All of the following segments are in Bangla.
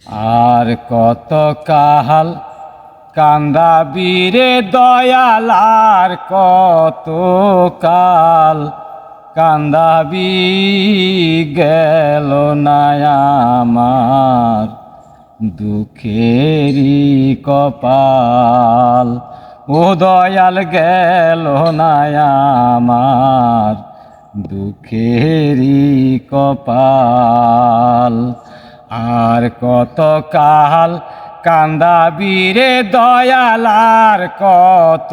আর কত কাল কান্দাবি রে দয়াল, আর কত কাল কান্দাবি, গেল না আমার দুঃখেরই কপাল। ও দয়াল, গেল না আমার দুঃখেরই কপাল। আর কত কাল কান্দাবি রে দয়াল, আর কত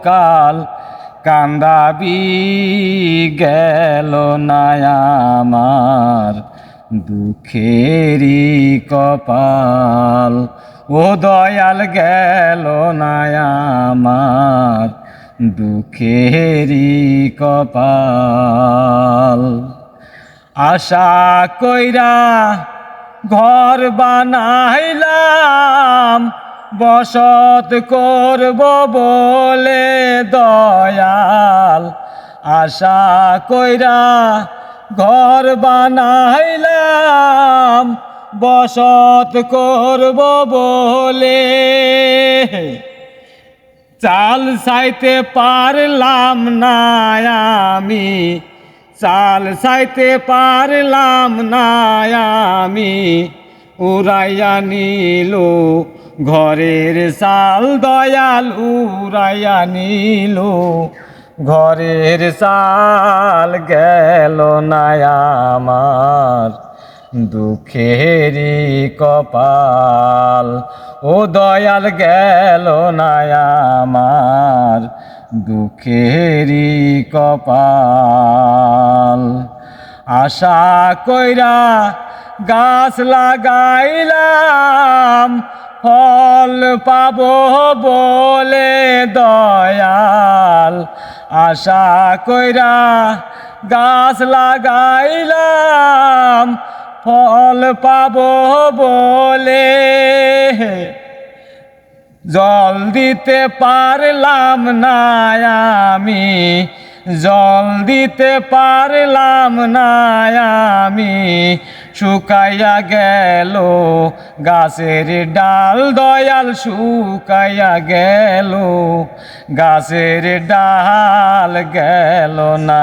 কাল কান্দাবি, গেল না আমার দুঃখেরই কপাল। ও দয়াল, গেল না আমার দুঃখেরই কপাল। আশা কইরা ঘর বানাইলাম, বসত করব বলে দয়াল। আশা কইরা ঘর বানাইলাম, বসত করব বলে চাল চাইতে পারলাম না আমি, চাল চাইতে পারলাম না আমি। উড়াইয়া নিল ঘরের চাল দয়াল, উড়াইয়া নিল ঘরের চাল, গেল না আমার দুঃখেরই কপাল। ও দয়াল, গেল না আমার দুঃখেরই কপাল। আশা কইরা গাছ লাগাইলাম, ফল পাবো বলে দয়াল। আশা কইরা গাছ লাগাইলাম, ফল পাবো বলে জল দিতে পারলাম না আমি, জল দিতে পারলাম না আমি। শুকাইয়া গেল গাছের ডাল দয়াল, শুকাইয়া গেল গাছের ডাল, গেল না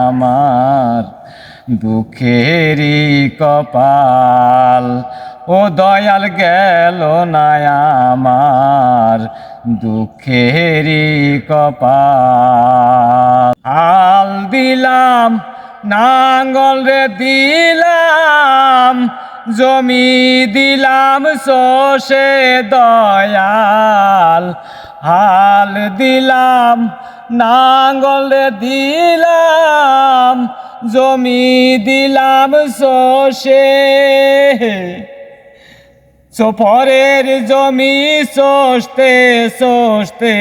আমার দুঃখেরই কপাল। ও দয়াল, গেল না আমার দুঃখেরই কপাল। হাল দিলাম নাঙ্গল রে দিলাম, জমি দিলাম চষে দয়াল। হাল দিলাম নাঙ্গল রে দিলাম, জমি দিলাম চষে। পরের জমি চষতে চষতে,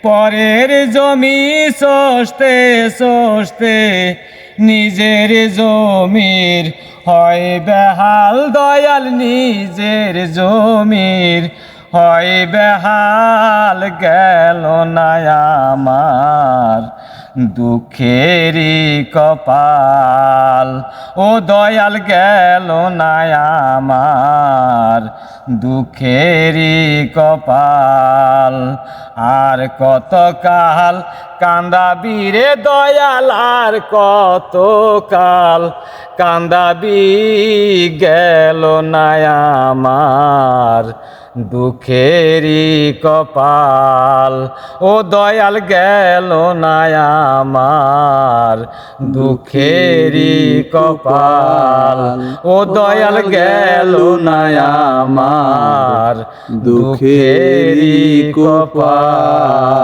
পরের জমি চষতে চষতে, নিজের জমির হয় বেহাল দয়াল, নিজের জমির হয় বেহাল, গেল না আমার দুঃখেরই কপাল। ও দয়াল, গেল না আমার দুঃখেরই কপাল। আর কত কাল কান্দাবি রে দয়াল, আর কত কাল কান্দাবি, গেল না আমার দুঃখেরই কপাল। ও দয়াল, গেল না আমার দুঃখেরই কপাল। ও দয়াল, গেল না আমার দুঃখেরই কপাল।